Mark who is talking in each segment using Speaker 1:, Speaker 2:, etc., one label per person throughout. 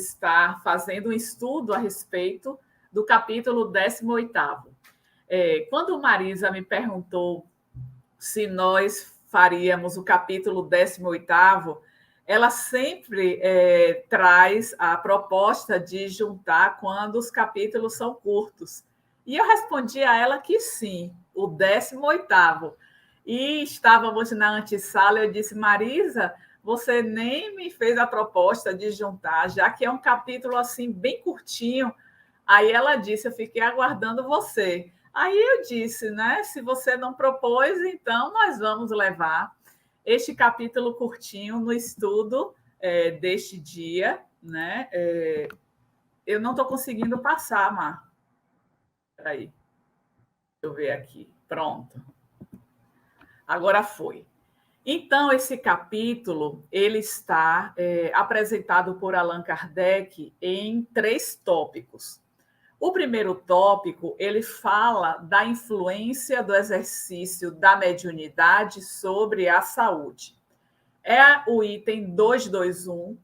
Speaker 1: Está fazendo um estudo a respeito do capítulo 18º. Quando Marisa me perguntou se nós faríamos o capítulo 18º, ela sempre traz a proposta de juntar quando os capítulos são curtos. E eu respondi a ela que sim, o 18º. E estávamos na antessala, eu disse, Marisa, você nem me fez a proposta de juntar, já que é um capítulo assim bem curtinho. Aí ela disse, eu fiquei aguardando você. Aí eu disse, né? Se você não propôs, então nós vamos levar este capítulo curtinho no estudo deste dia, né? Eu não estou conseguindo passar, Mar. Espera aí. Deixa eu ver aqui. Pronto. Agora foi. Então, esse capítulo ele está apresentado por Allan Kardec em 3 tópicos. O primeiro tópico, ele fala da influência do exercício da mediunidade sobre a saúde. É o item 221,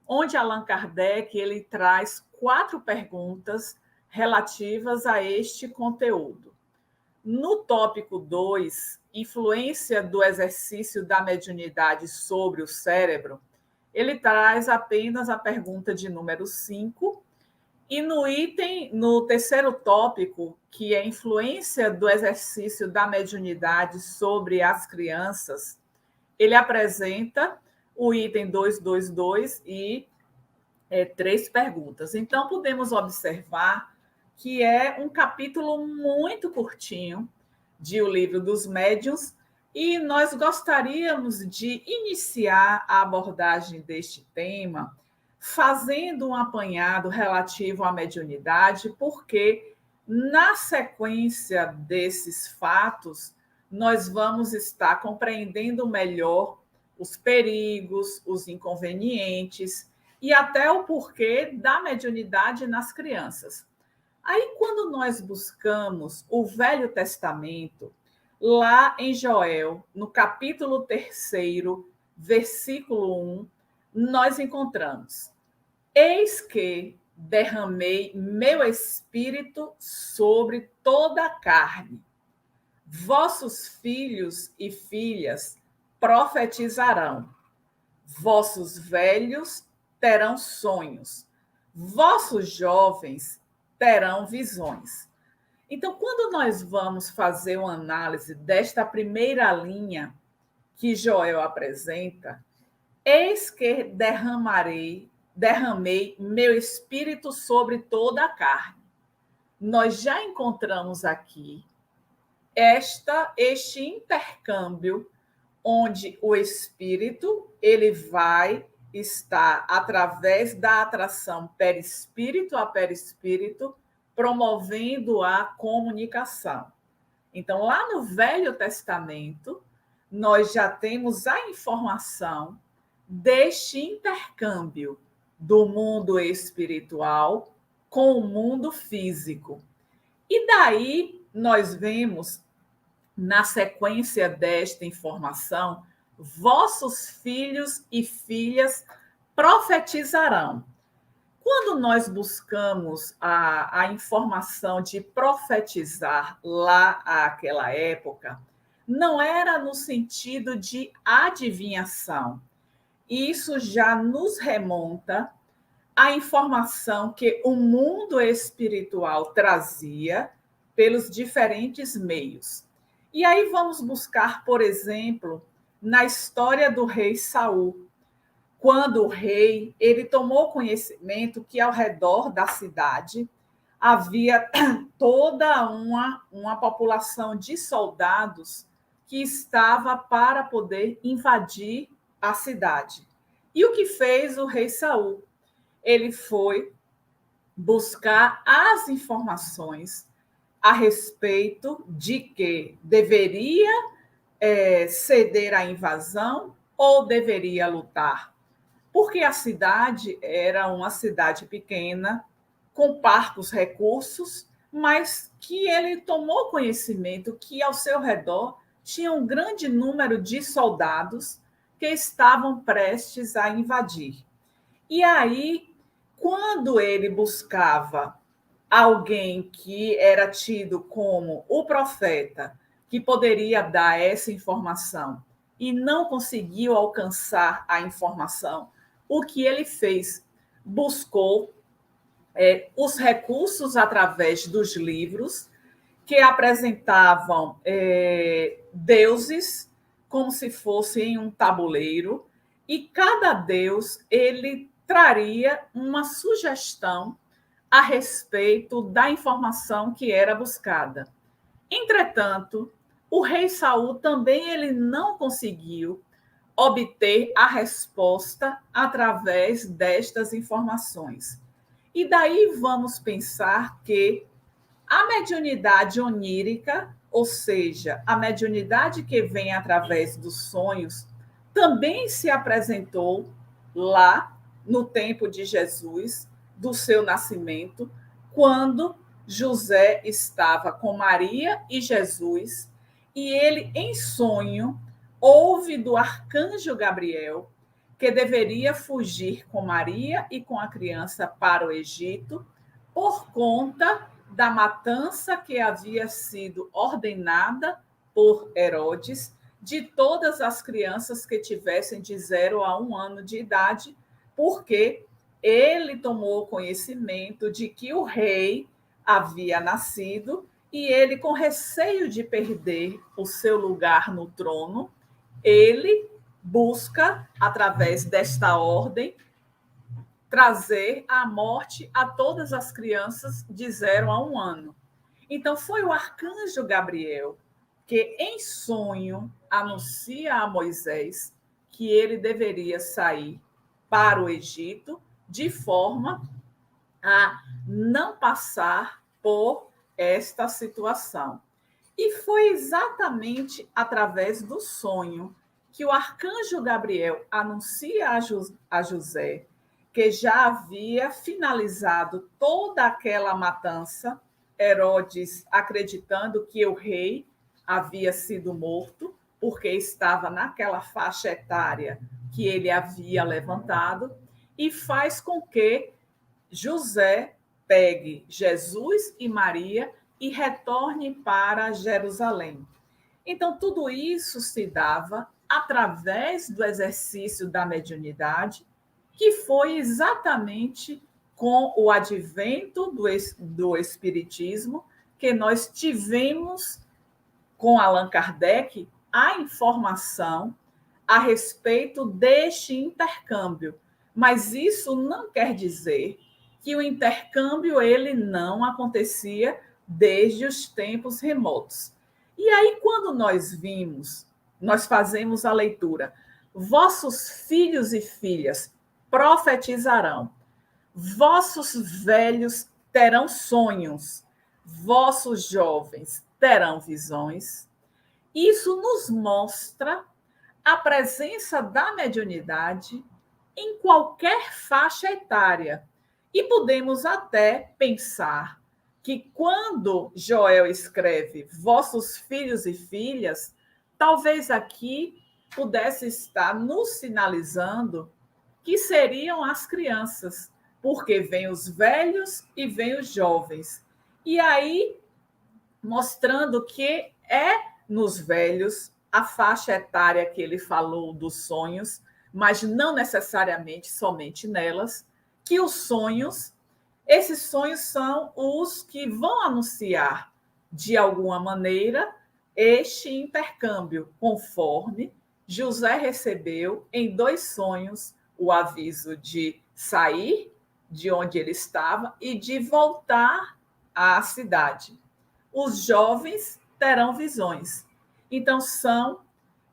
Speaker 1: onde Allan Kardec ele traz 4 perguntas relativas a este conteúdo. No tópico 2, influência do exercício da mediunidade sobre o cérebro, ele traz apenas a pergunta de número 5. E no terceiro tópico, que é influência do exercício da mediunidade sobre as crianças, ele apresenta o item 222 e 3 perguntas. Então, podemos observar que é um capítulo muito curtinho de O Livro dos Médiuns, e nós gostaríamos de iniciar a abordagem deste tema fazendo um apanhado relativo à mediunidade, porque na sequência desses fatos nós vamos estar compreendendo melhor os perigos, os inconvenientes e até o porquê da mediunidade nas crianças. Aí, quando nós buscamos o Velho Testamento, lá em Joel, no capítulo 3º, versículo 1, nós encontramos: Eis que derramei meu espírito sobre toda a carne. Vossos filhos e filhas profetizarão. Vossos velhos terão sonhos. Vossos jovens terão visões. Então, quando nós vamos fazer uma análise desta primeira linha que Joel apresenta, eis que derramei meu espírito sobre toda a carne. Nós já encontramos aqui este intercâmbio onde o espírito ele vai estar através da atração perispírito a perispírito, promovendo a comunicação. Então, lá no Velho Testamento, nós já temos a informação deste intercâmbio do mundo espiritual com o mundo físico. E daí nós vemos, na sequência desta informação, vossos filhos e filhas profetizarão. Quando nós buscamos a informação de profetizar lá àquela época, não era no sentido de adivinhação. Isso já nos remonta à informação que o mundo espiritual trazia pelos diferentes meios. E aí vamos buscar, por exemplo, na história do rei Saul, quando o rei ele tomou conhecimento que ao redor da cidade havia toda uma população de soldados que estava para poder invadir a cidade. E o que fez o rei Saul? Ele foi buscar as informações a respeito de que deveria ceder à invasão ou deveria lutar. Porque a cidade era uma cidade pequena, com parcos recursos, mas que ele tomou conhecimento que ao seu redor tinha um grande número de soldados que estavam prestes a invadir. E aí, quando ele buscava alguém que era tido como o profeta, que poderia dar essa informação, e não conseguiu alcançar a informação, o que ele fez? Buscou os recursos através dos livros que apresentavam deuses como se fosse em um tabuleiro, e cada deus ele traria uma sugestão a respeito da informação que era buscada. Entretanto, o rei Saul também ele não conseguiu obter a resposta através destas informações. E daí vamos pensar que a mediunidade onírica, ou seja, a mediunidade que vem através dos sonhos, também se apresentou lá no tempo de Jesus, do seu nascimento, quando José estava com Maria e Jesus, e ele, em sonho, ouve do arcanjo Gabriel que deveria fugir com Maria e com a criança para o Egito por conta da matança que havia sido ordenada por Herodes de todas as crianças que tivessem de 0 a 1 ano de idade, porque ele tomou conhecimento de que o rei havia nascido e ele, com receio de perder o seu lugar no trono, ele busca, através desta ordem, trazer a morte a todas as crianças de 0 a 1 ano. Então, foi o arcanjo Gabriel que, em sonho, anuncia a Moisés que ele deveria sair para o Egito de forma a não passar por esta situação. E foi exatamente através do sonho que o arcanjo Gabriel anuncia a José que já havia finalizado toda aquela matança, Herodes acreditando que o rei havia sido morto, porque estava naquela faixa etária que ele havia levantado, e faz com que José pegue Jesus e Maria e retorne para Jerusalém. Então, tudo isso se dava através do exercício da mediunidade, que foi exatamente com o advento do Espiritismo que nós tivemos, com Allan Kardec, a informação a respeito deste intercâmbio. Mas isso não quer dizer que o intercâmbio ele não acontecia desde os tempos remotos. E aí, quando nós fazemos a leitura, vossos filhos e filhas profetizarão, vossos velhos terão sonhos, vossos jovens terão visões. Isso nos mostra a presença da mediunidade em qualquer faixa etária. E podemos até pensar que quando Joel escreve vossos filhos e filhas, talvez aqui pudesse estar nos sinalizando que seriam as crianças, porque vêm os velhos e vêm os jovens. E aí, mostrando que é nos velhos a faixa etária que ele falou dos sonhos, mas não necessariamente somente nelas, que os sonhos, esses sonhos são os que vão anunciar, de alguma maneira, este intercâmbio, conforme José recebeu em 2 sonhos o aviso de sair de onde ele estava e de voltar à cidade. Os jovens terão visões. Então, são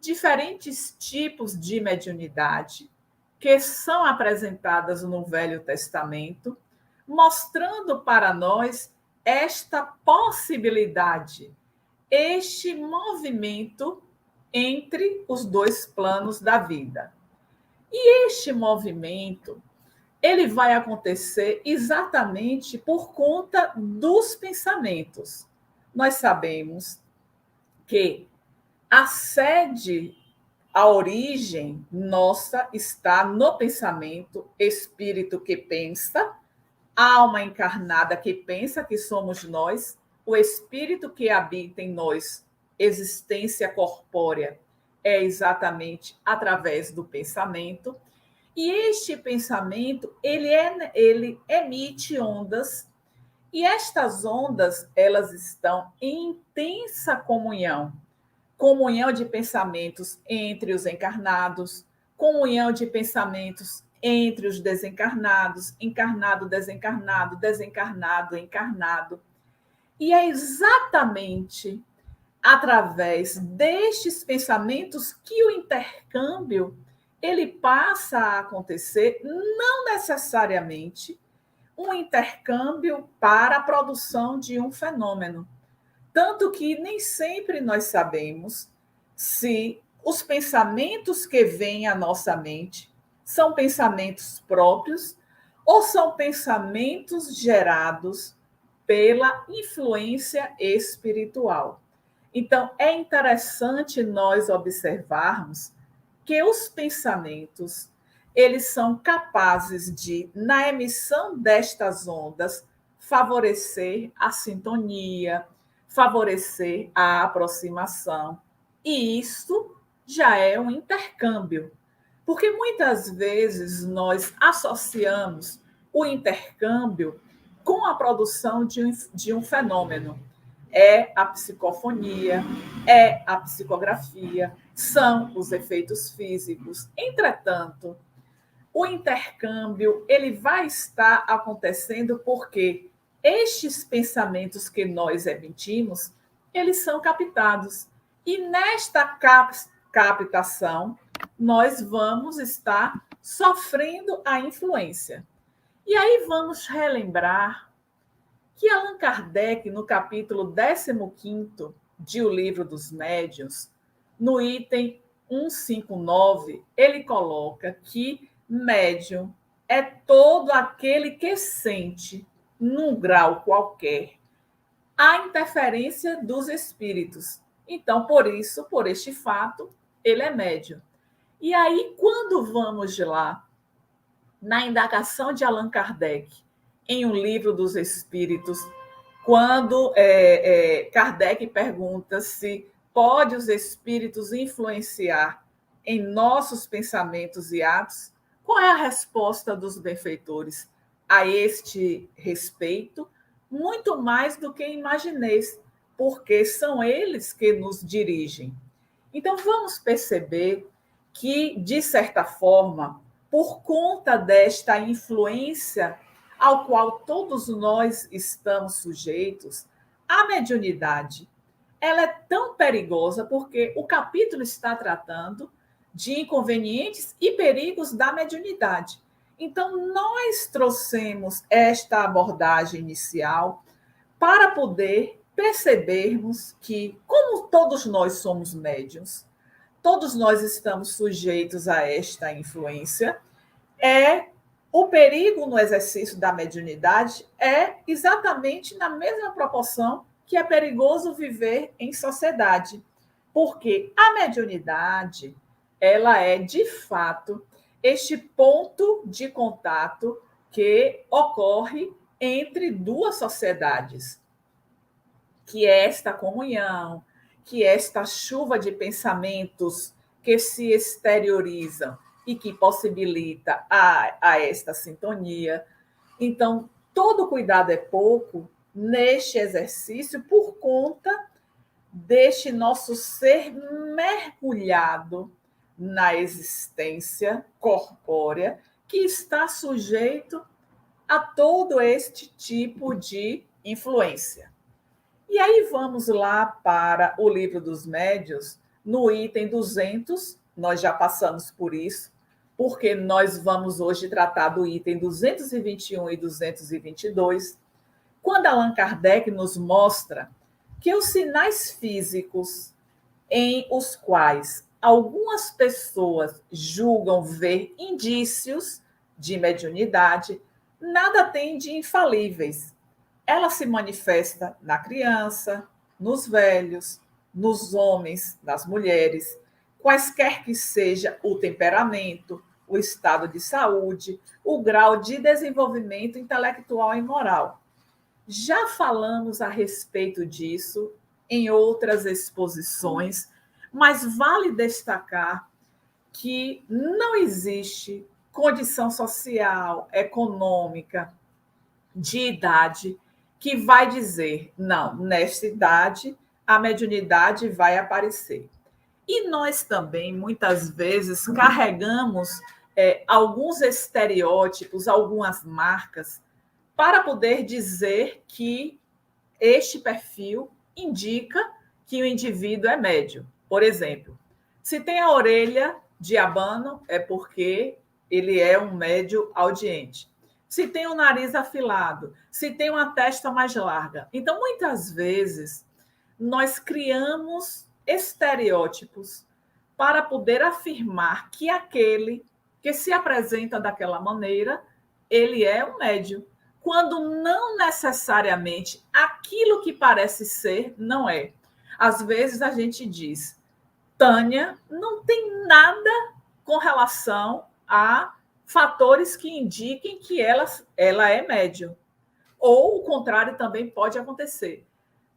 Speaker 1: diferentes tipos de mediunidade que são apresentadas no Velho Testamento, mostrando para nós esta possibilidade, este movimento entre os 2 planos da vida. E este movimento, ele vai acontecer exatamente por conta dos pensamentos. Nós sabemos que a sede a origem nossa está no pensamento, espírito que pensa, alma encarnada que pensa, que somos nós, o espírito que habita em nós, existência corpórea, é exatamente através do pensamento. E este pensamento, ele emite ondas, e estas ondas, elas estão em intensa comunhão. Comunhão de pensamentos entre os encarnados, comunhão de pensamentos entre os desencarnados, encarnado, desencarnado, desencarnado, encarnado. E é exatamente através destes pensamentos que o intercâmbio ele passa a acontecer, não necessariamente um intercâmbio para a produção de um fenômeno. Tanto que nem sempre nós sabemos se os pensamentos que vêm à nossa mente são pensamentos próprios ou são pensamentos gerados pela influência espiritual. Então, é interessante nós observarmos que os pensamentos, eles são capazes de, na emissão destas ondas, favorecer a sintonia, favorecer a aproximação. E isso já é um intercâmbio, porque muitas vezes nós associamos o intercâmbio com a produção de um fenômeno. É a psicofonia, é a psicografia, são os efeitos físicos. Entretanto, o intercâmbio ele vai estar acontecendo porque estes pensamentos que nós emitimos, eles são captados. E nesta captação, nós vamos estar sofrendo a influência. E aí vamos relembrar que Allan Kardec, no capítulo 15º de O Livro dos Médiuns, no item 159, ele coloca que médium é todo aquele que sente, num grau qualquer, a interferência dos espíritos. Então, por isso, por este fato, ele é médium. E aí, quando vamos lá, na indagação de Allan Kardec, em O Livro dos Espíritos, quando Kardec pergunta se pode os espíritos influenciar em nossos pensamentos e atos, qual é a resposta dos benfeitores a este respeito? Muito mais do que imagineis, porque são eles que nos dirigem. Então, vamos perceber que, de certa forma, por conta desta influência ao qual todos nós estamos sujeitos, a mediunidade ela é tão perigosa porque o capítulo está tratando de inconvenientes e perigos da mediunidade. Então, nós trouxemos esta abordagem inicial para poder percebermos que, como todos nós somos médiuns, todos nós estamos sujeitos a esta influência, o perigo no exercício da mediunidade é exatamente na mesma proporção que é perigoso viver em sociedade, porque a mediunidade, ela é, de fato, este ponto de contato que ocorre entre duas sociedades, que é esta comunhão, que é esta chuva de pensamentos que se exteriorizam e que possibilita a esta sintonia. Então, todo cuidado é pouco neste exercício por conta deste nosso ser mergulhado na existência corpórea que está sujeito a todo este tipo de influência. E aí vamos lá para o Livro dos Médiuns, no item 200, nós já passamos por isso, porque nós vamos hoje tratar do item 221 e 222, quando Allan Kardec nos mostra que os sinais físicos em os quais algumas pessoas julgam ver indícios de mediunidade nada tem de infalíveis. Ela se manifesta na criança, nos velhos, nos homens, nas mulheres. quaisquer que seja o temperamento, o estado de saúde, o grau de desenvolvimento intelectual e moral. Já falamos a respeito disso em outras exposições, mas vale destacar que não existe condição social, econômica, de idade que vai dizer, não, nesta idade a mediunidade vai aparecer. E nós também, muitas vezes, carregamos alguns estereótipos, algumas marcas, para poder dizer que este perfil indica que o indivíduo é médio. Por exemplo, se tem a orelha de abano, é porque ele é um médio audiente. Se tem o nariz afilado, se tem uma testa mais larga. Então, muitas vezes, nós criamos estereótipos para poder afirmar que aquele que se apresenta daquela maneira, ele é um médio, quando não necessariamente aquilo que parece ser não é. Às vezes a gente diz, Tânia não tem nada com relação a fatores que indiquem que ela é médium. Ou o contrário também pode acontecer.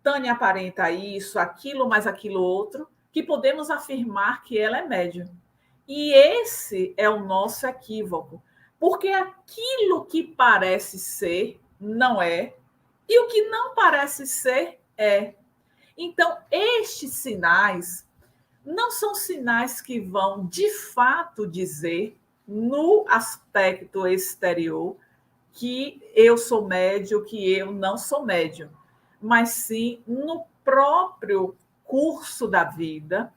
Speaker 1: Tânia aparenta isso, aquilo, mais aquilo outro, que podemos afirmar que ela é médium. E esse é o nosso equívoco, porque aquilo que parece ser não é, e o que não parece ser é. Então, estes sinais não são sinais que vão, de fato, dizer, no aspecto exterior, que eu sou médium, que eu não sou médium, mas sim no próprio curso da vida,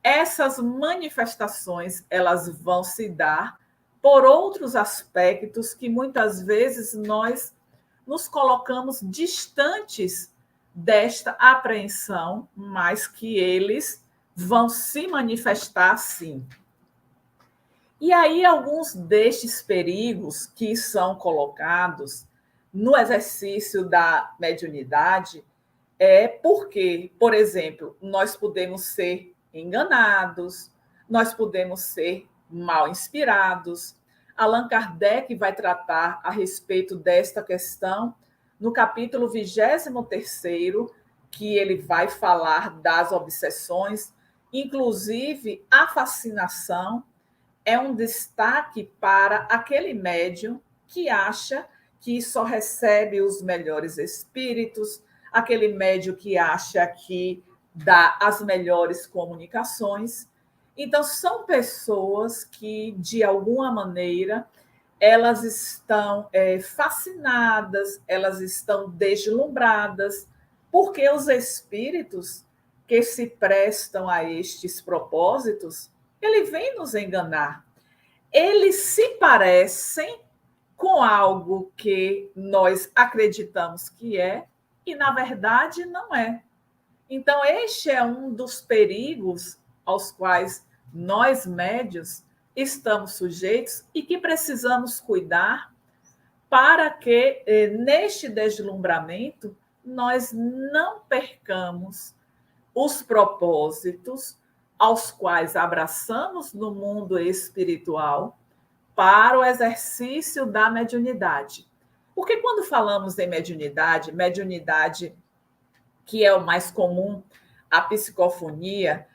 Speaker 1: essas manifestações elas vão se dar por outros aspectos que muitas vezes nós nos colocamos distantes desta apreensão, mas que eles vão se manifestar sim. E aí, alguns destes perigos que são colocados no exercício da mediunidade é porque, por exemplo, nós podemos ser enganados, nós podemos ser mal inspirados. Allan Kardec vai tratar a respeito desta questão no capítulo 23º, que ele vai falar das obsessões, inclusive a fascinação é um destaque para aquele médium que acha que só recebe os melhores espíritos, aquele médium que acha que dá as melhores comunicações. Então, são pessoas que, de alguma maneira, elas estão fascinadas, elas estão deslumbradas, porque os espíritos que se prestam a estes propósitos, ele vem nos enganar. Eles se parecem com algo que nós acreditamos que é, e na verdade não é. Então, este é um dos perigos aos quais nós, médios, estamos sujeitos e que precisamos cuidar para que, neste deslumbramento, nós não percamos os propósitos aos quais abraçamos no mundo espiritual para o exercício da mediunidade. Porque quando falamos em mediunidade, mediunidade que é o mais comum, a psicofonia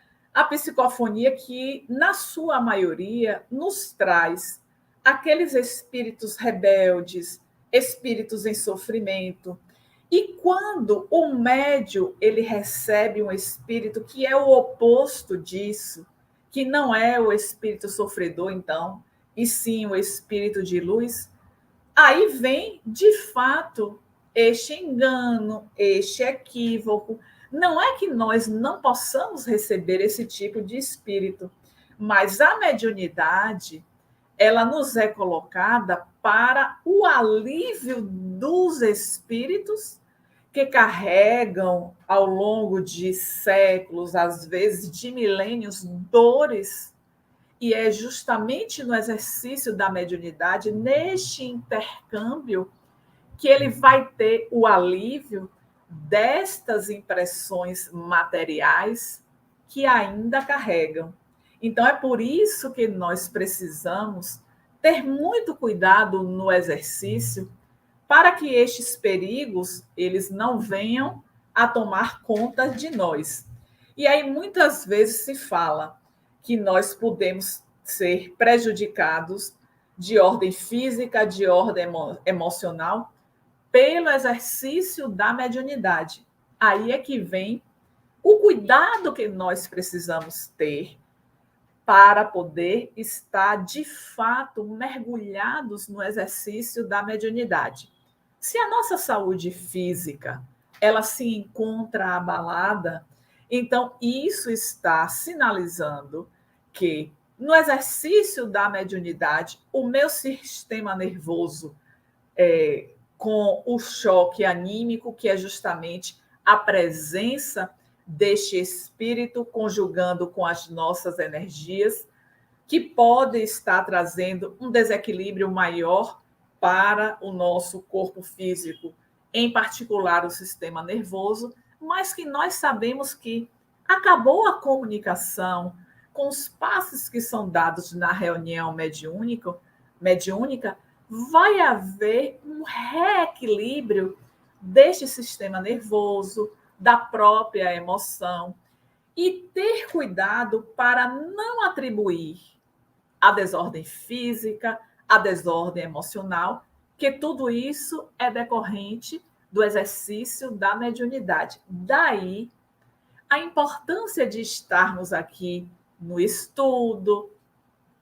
Speaker 1: que, na sua maioria, nos traz aqueles espíritos rebeldes, espíritos em sofrimento. E quando o médium ele recebe um espírito que é o oposto disso, que não é o espírito sofredor, então, e sim o espírito de luz, aí vem, de fato, este engano, este equívoco. Não é que nós não possamos receber esse tipo de espírito, mas a mediunidade, ela nos é colocada para o alívio dos espíritos que carregam ao longo de séculos, às vezes de milênios, dores. E é justamente no exercício da mediunidade, neste intercâmbio, que ele vai ter o alívio destas impressões materiais que ainda carregam. Então, é por isso que nós precisamos ter muito cuidado no exercício para que estes perigos eles não venham a tomar conta de nós. E aí muitas vezes se fala que nós podemos ser prejudicados de ordem física, de ordem emocional, pelo exercício da mediunidade. Aí é que vem o cuidado que nós precisamos ter para poder estar, de fato, mergulhados no exercício da mediunidade. Se a nossa saúde física ela se encontra abalada, então isso está sinalizando que no exercício da mediunidade, o meu sistema nervoso, com o choque anímico, que é justamente a presença deste espírito conjugando com as nossas energias, que pode estar trazendo um desequilíbrio maior para o nosso corpo físico, em particular o sistema nervoso, mas que nós sabemos que acabou a comunicação com os passos que são dados na reunião mediúnica, vai haver um reequilíbrio deste sistema nervoso, da própria emoção, e ter cuidado para não atribuir a desordem física, a desordem emocional, que tudo isso é decorrente do exercício da mediunidade. Daí a importância de estarmos aqui no estudo,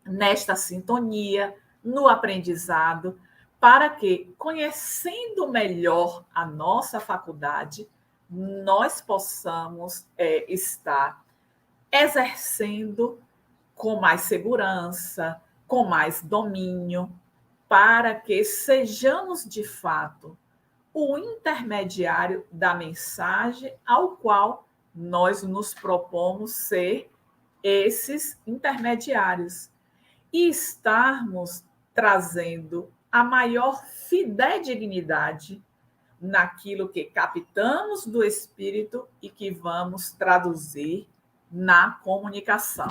Speaker 1: nesta sintonia, no aprendizado, para que, conhecendo melhor a nossa faculdade, nós possamos estar exercendo com mais segurança, com mais domínio, para que sejamos, de fato, o intermediário da mensagem ao qual nós nos propomos ser esses intermediários e estarmos trazendo a maior fidedignidade naquilo que captamos do espírito e que vamos traduzir na comunicação.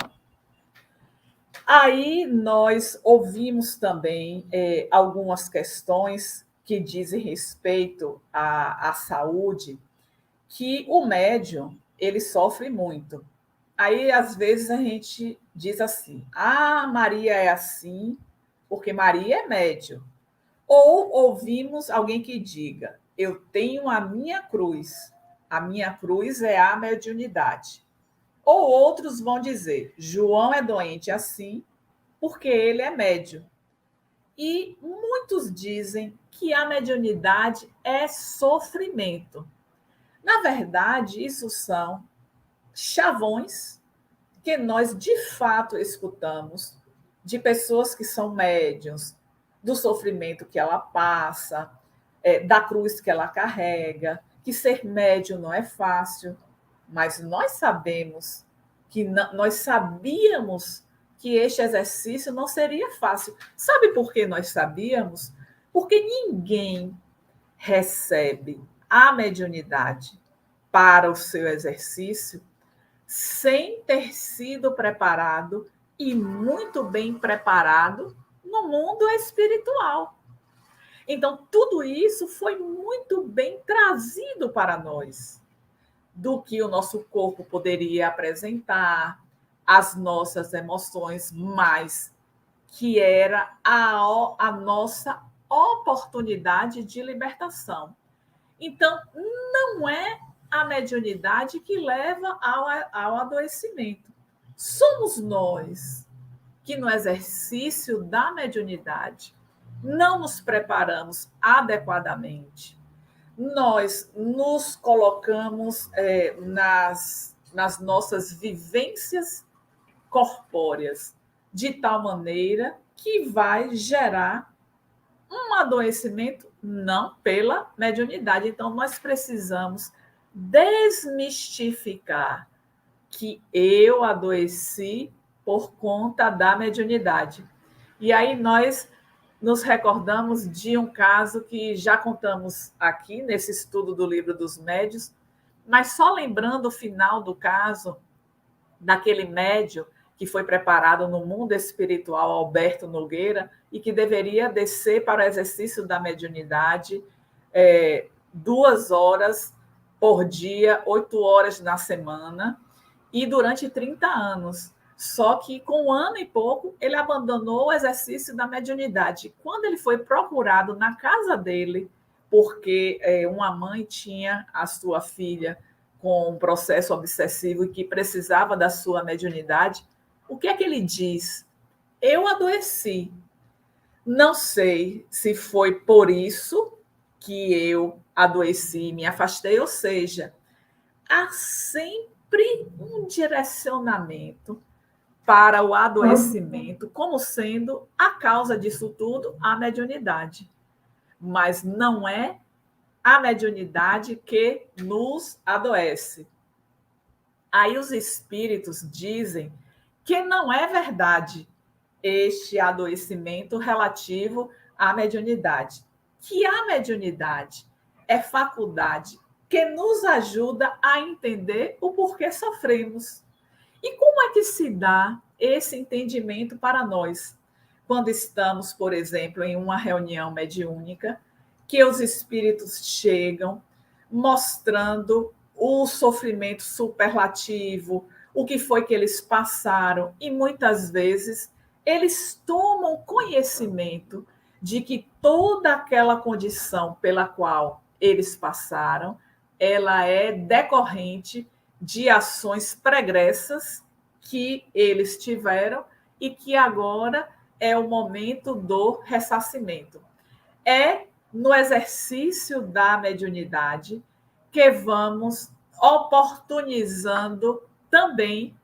Speaker 1: Aí nós ouvimos também algumas questões que dizem respeito à saúde, que o médium ele sofre muito. Aí, às vezes, a gente diz assim: ah, Maria é assim, porque Maria é médium. Ou ouvimos alguém que diga: eu tenho a minha cruz é a mediunidade. Ou outros vão dizer: João é doente assim, porque ele é médium. E muitos dizem que a mediunidade é sofrimento. Na verdade, isso são chavões que nós de fato escutamos de pessoas que são médiuns, do sofrimento que ela passa, da cruz que ela carrega, que ser médium não é fácil, mas nós sabemos que nós sabíamos que este exercício não seria fácil. Sabe por que nós sabíamos? Porque ninguém recebe a mediunidade para o seu exercício sem ter sido preparado e muito bem preparado no mundo espiritual. Então, tudo isso foi muito bem trazido para nós, do que o nosso corpo poderia apresentar, as nossas emoções, mas que era a nossa oportunidade de libertação. Então, não é a mediunidade que leva ao adoecimento. Somos nós que, no exercício da mediunidade, não nos preparamos adequadamente. Nós nos colocamos nas nossas vivências corpóreas de tal maneira que vai gerar um adoecimento não pela mediunidade. Então, nós precisamos desmistificar que eu adoeci por conta da mediunidade. E aí nós nos recordamos de um caso que já contamos aqui nesse estudo do Livro dos Médiuns, mas só lembrando o final do caso daquele médium que foi preparado no mundo espiritual, Alberto Nogueira, e que deveria descer para o exercício da mediunidade 2 horas por dia, 8 horas na semana, e durante 30 anos. Só que com 1 ano e pouco, ele abandonou o exercício da mediunidade. Quando ele foi procurado na casa dele, porque uma mãe tinha a sua filha com um processo obsessivo e que precisava da sua mediunidade, o que é que ele diz? Eu adoeci. Não sei se foi por isso que eu adoeci, me afastei, ou seja, há sempre um direcionamento para o adoecimento, como sendo a causa disso tudo a mediunidade. Mas não é a mediunidade que nos adoece. Aí os espíritos dizem que não é verdade este adoecimento relativo à mediunidade, que a mediunidade é faculdade que nos ajuda a entender o porquê sofremos. E como é que se dá esse entendimento para nós? Quando estamos, por exemplo, em uma reunião mediúnica, que os espíritos chegam mostrando o sofrimento superlativo, o que foi que eles passaram, e muitas vezes eles tomam conhecimento de que toda aquela condição pela qual eles passaram, ela é decorrente de ações pregressas que eles tiveram e que agora é o momento do ressarcimento. É no exercício da mediunidade que vamos oportunizando também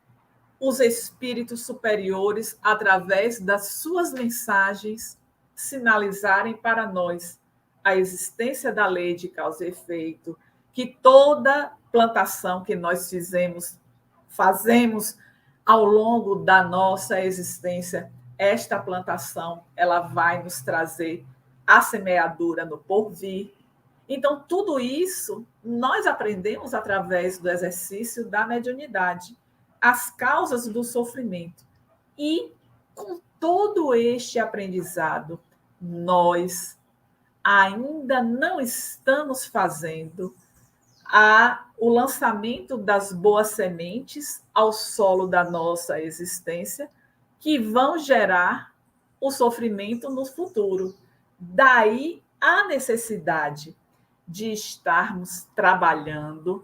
Speaker 1: os espíritos superiores, através das suas mensagens, sinalizarem para nós a existência da lei de causa e efeito, que toda plantação que nós fazemos ao longo da nossa existência, esta plantação, ela vai nos trazer a semeadura no porvir. Então, tudo isso nós aprendemos através do exercício da mediunidade, as causas do sofrimento. E, com todo este aprendizado, nós ainda não estamos fazendo o lançamento das boas sementes ao solo da nossa existência, que vão gerar o sofrimento no futuro. Daí a necessidade de estarmos trabalhando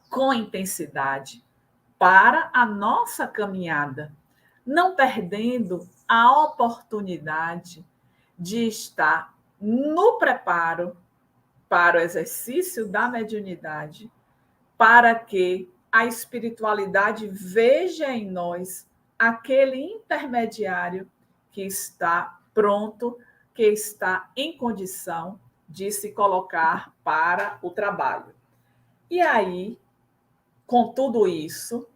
Speaker 1: com intensidade para a nossa caminhada, não perdendo a oportunidade de estar no preparo para o exercício da mediunidade, para que a espiritualidade veja em nós aquele intermediário que está pronto, que está em condição de se colocar para o trabalho. E aí, com tudo isso,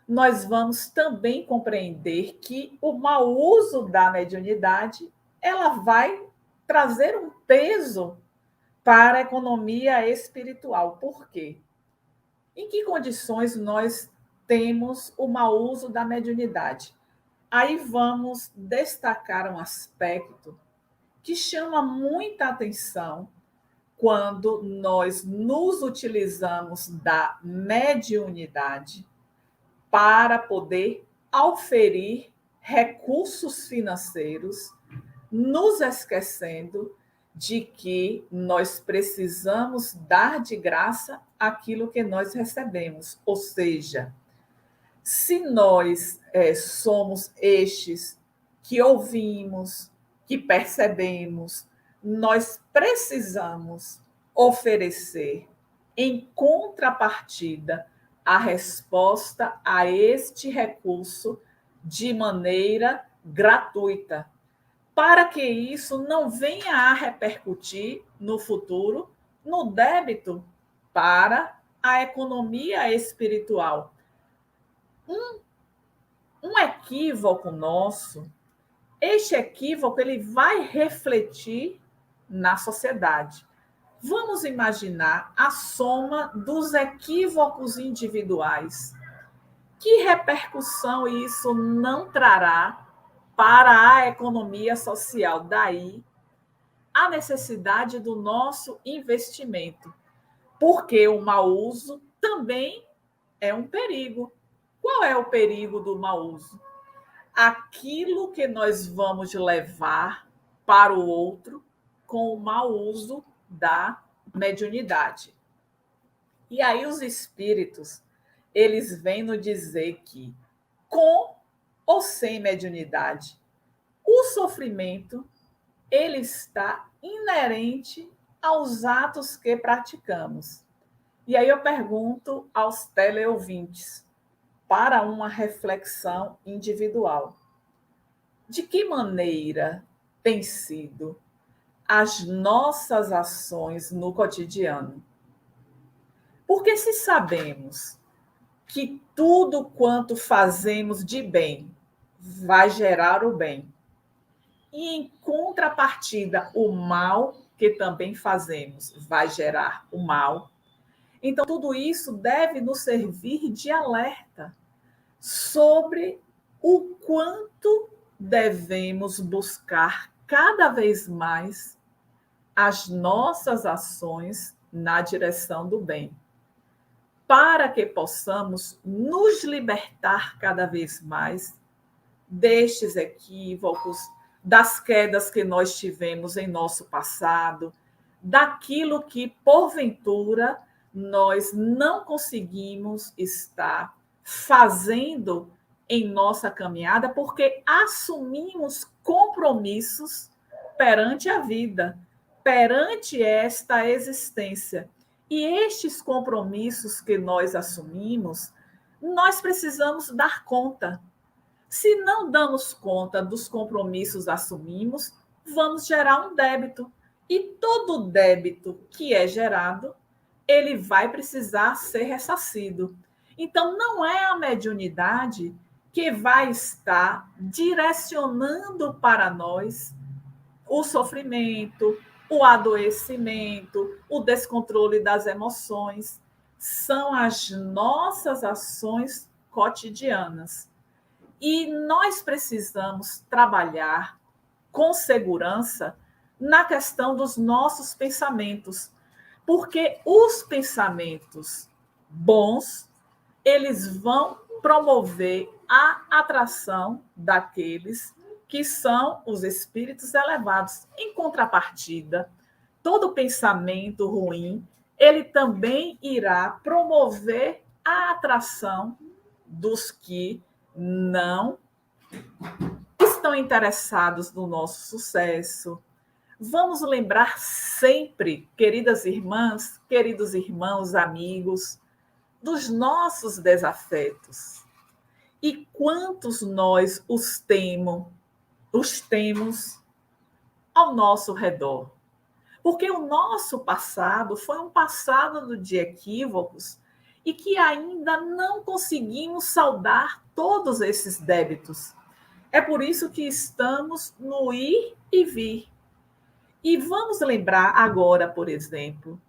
Speaker 1: nós vamos também compreender que o mau uso da mediunidade, ela vai trazer um peso para a economia espiritual. Por quê? Em que condições nós temos o mau uso da mediunidade? Aí vamos destacar um aspecto que chama muita atenção quando nós nos utilizamos da mediunidade para poder auferir recursos financeiros, nos esquecendo de que nós precisamos dar de graça aquilo que nós recebemos. Ou seja, se nós somos estes que ouvimos, que percebemos, nós precisamos oferecer em contrapartida a resposta a este recurso de maneira gratuita, para que isso não venha a repercutir no futuro no débito para a economia espiritual. Um equívoco nosso, este equívoco ele vai refletir na sociedade. Vamos imaginar a soma dos equívocos individuais Que repercussão isso não trará para a economia social? Daí a necessidade do nosso investimento, porque o mau uso também é um perigo. Qual é o perigo do mau uso? Aquilo que nós vamos levar para o outro com o mau uso da mediunidade. E aí os espíritos, eles vêm nos dizer que, com ou sem mediunidade, o sofrimento ele está inerente aos atos que praticamos. E aí eu pergunto aos teleouvintes, para uma reflexão individual: de que maneira têm sido as nossas ações no cotidiano? Porque se sabemos que tudo quanto fazemos de bem vai gerar o bem, e em contrapartida, o mal que também fazemos vai gerar o mal, então tudo isso deve nos servir de alerta sobre o quanto devemos buscar cada vez mais as nossas ações na direção do bem, para que possamos nos libertar cada vez mais destes equívocos, das quedas que nós tivemos em nosso passado, daquilo que, porventura, nós não conseguimos estar fazendo em nossa caminhada, porque assumimos compromissos perante a vida, perante esta existência. E estes compromissos que nós assumimos, nós precisamos dar conta. Se não damos conta dos compromissos assumimos, vamos gerar um débito. E todo débito que é gerado, ele vai precisar ser ressarcido. Então, não é a mediunidade que vai estar direcionando para nós o sofrimento, o adoecimento, o descontrole das emoções. São as nossas ações cotidianas. E nós precisamos trabalhar com segurança na questão dos nossos pensamentos, porque os pensamentos bons, eles vão promover a atração daqueles que são os espíritos elevados. Em contrapartida, todo pensamento ruim, ele também irá promover a atração dos que não estão interessados no nosso sucesso. Vamos lembrar sempre, queridas irmãs, queridos irmãos, amigos, dos nossos desafetos. E quantos nós os temos ao nosso redor. Porque o nosso passado foi um passado de equívocos e que ainda não conseguimos saldar todos esses débitos. É por isso que estamos no ir e vir. E vamos lembrar agora, por exemplo,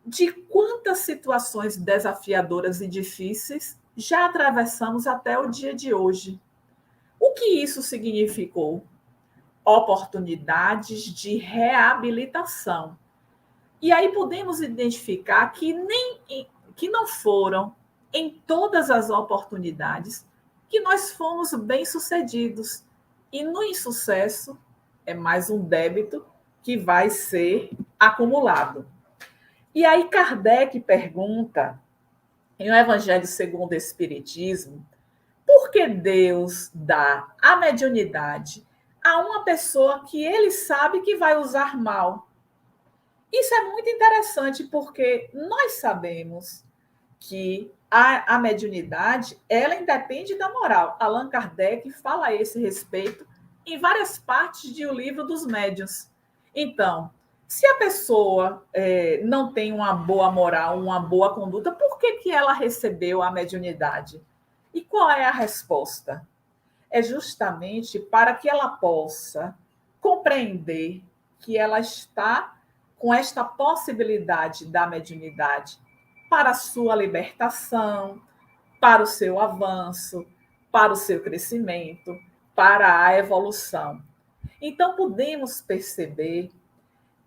Speaker 1: de quantas situações desafiadoras e difíceis já atravessamos até o dia de hoje. O que isso significou? Oportunidades de reabilitação. E aí podemos identificar que não foram em todas as oportunidades que nós fomos bem-sucedidos. E no insucesso é mais um débito que vai ser acumulado. E aí Kardec pergunta, em O Evangelho segundo o Espiritismo, por que Deus dá a mediunidade a uma pessoa que ele sabe que vai usar mal? Isso é muito interessante porque nós sabemos que a mediunidade, ela independe da moral. Allan Kardec fala a esse respeito em várias partes do livro dos médiuns. Então, se a pessoa não tem uma boa moral, uma boa conduta, por que ela recebeu a mediunidade? E qual é a resposta? É justamente para que ela possa compreender que ela está com esta possibilidade da mediunidade para a sua libertação, para o seu avanço, para o seu crescimento, para a evolução. Então, podemos perceber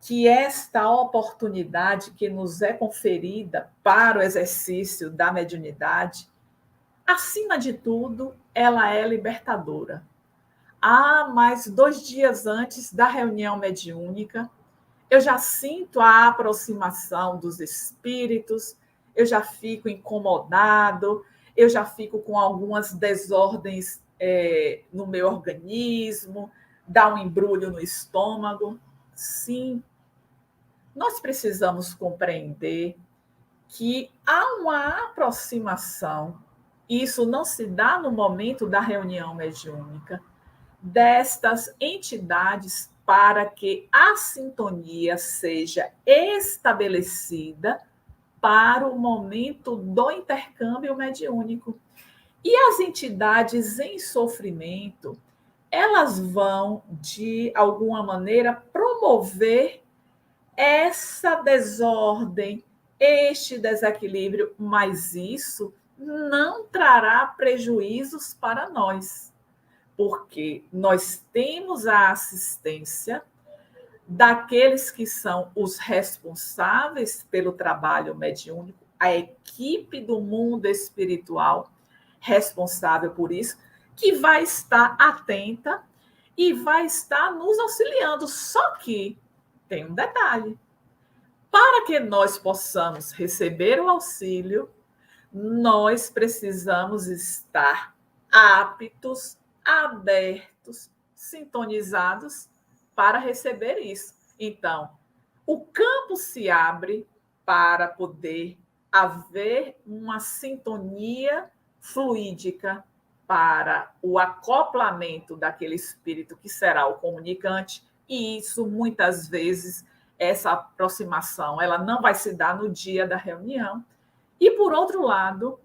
Speaker 1: que esta oportunidade que nos é conferida para o exercício da mediunidade, acima de tudo, ela é libertadora. Mas 2 dias antes da reunião mediúnica, eu já sinto a aproximação dos espíritos, eu já fico incomodado, eu já fico com algumas desordens no meu organismo, dá um embrulho no estômago. Sim, nós precisamos compreender que há uma aproximação, isso não se dá no momento da reunião mediúnica, destas entidades para que a sintonia seja estabelecida para o momento do intercâmbio mediúnico. E as entidades em sofrimento, elas vão, de alguma maneira, promover essa desordem, este desequilíbrio, mas isso não trará prejuízos para nós, porque nós temos a assistência daqueles que são os responsáveis pelo trabalho mediúnico, a equipe do mundo espiritual responsável por isso, que vai estar atenta e vai estar nos auxiliando. Só que tem um detalhe: para que nós possamos receber o auxílio, nós precisamos estar aptos, abertos, sintonizados para receber isso. Então, o campo se abre para poder haver uma sintonia fluídica para o acoplamento daquele espírito que será o comunicante, e isso muitas vezes, essa aproximação, ela não vai se dar no dia da reunião. E por outro lado,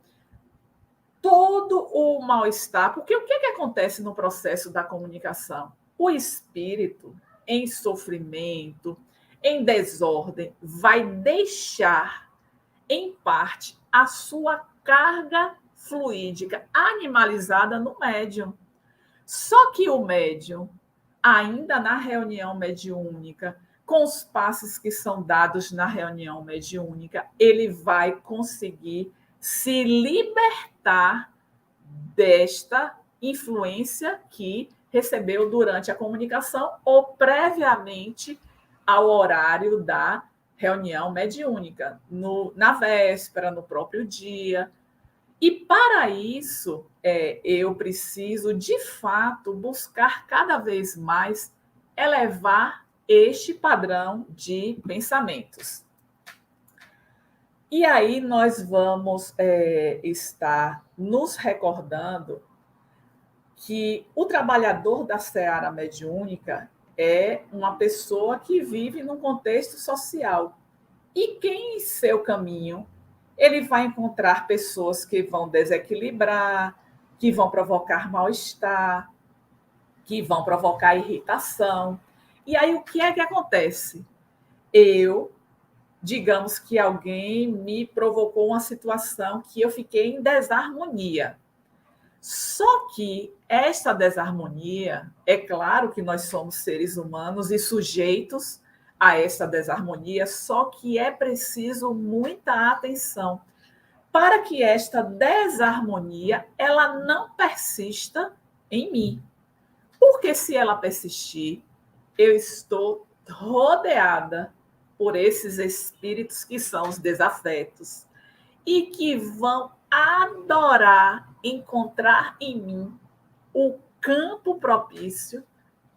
Speaker 1: todo o mal-estar, porque o que acontece no processo da comunicação? O espírito em sofrimento, em desordem, vai deixar, em parte, a sua carga fluídica animalizada no médium. Só que o médium, ainda na reunião mediúnica, com os passos que são dados na reunião mediúnica, ele vai conseguir se libertar desta influência que recebeu durante a comunicação ou previamente ao horário da reunião mediúnica, na véspera, no próprio dia. E para isso, eu preciso, de fato, buscar cada vez mais elevar este padrão de pensamentos. E aí nós vamos estar nos recordando que o trabalhador da seara mediúnica é uma pessoa que vive num contexto social. E que em seu caminho ele vai encontrar pessoas que vão desequilibrar, que vão provocar mal-estar, que vão provocar irritação. E aí o que é que acontece? Digamos que alguém me provocou uma situação que eu fiquei em desarmonia. Só que esta desarmonia, é claro que nós somos seres humanos e sujeitos a essa desarmonia, só que é preciso muita atenção para que esta desarmonia ela não persista em mim. Porque se ela persistir, eu estou rodeada por esses espíritos que são os desafetos e que vão adorar encontrar em mim o campo propício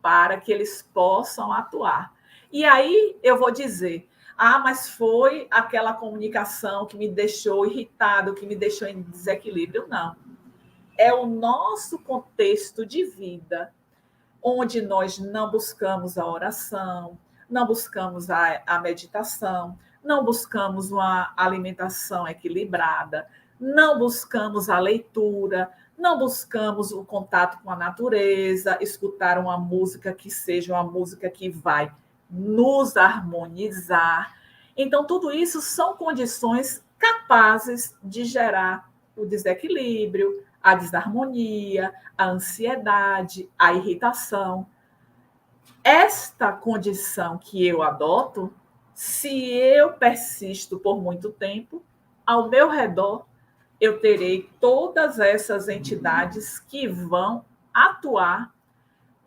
Speaker 1: para que eles possam atuar. E aí eu vou dizer, mas foi aquela comunicação que me deixou irritado, que me deixou em desequilíbrio. Não. É o nosso contexto de vida, onde nós não buscamos a oração, não buscamos a meditação, não buscamos uma alimentação equilibrada, não buscamos a leitura, não buscamos o contato com a natureza, escutar uma música que seja uma música que vai nos harmonizar. Então, tudo isso são condições capazes de gerar o desequilíbrio, a desarmonia, a ansiedade, a irritação. Esta condição que eu adoto, se eu persisto por muito tempo, ao meu redor eu terei todas essas entidades que vão atuar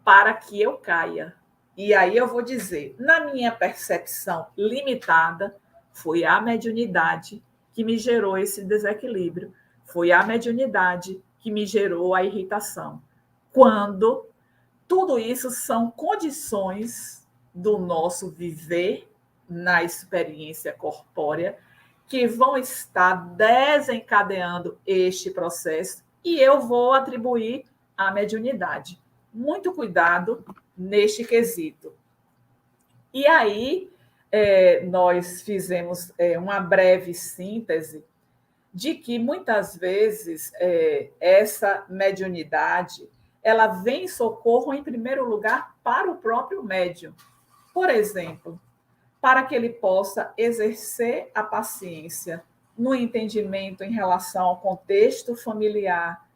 Speaker 1: para que eu caia. E aí eu vou dizer, na minha percepção limitada, foi a mediunidade que me gerou esse desequilíbrio, foi a mediunidade que me gerou a irritação. Quando tudo isso são condições do nosso viver na experiência corpórea que vão estar desencadeando este processo e eu vou atribuir à mediunidade. Muito cuidado neste quesito. E aí, nós fizemos uma breve síntese de que, muitas vezes, essa mediunidade ela vem em socorro, em primeiro lugar, para o próprio médium. Por exemplo, para que ele possa exercer a paciência no entendimento em relação ao contexto familiar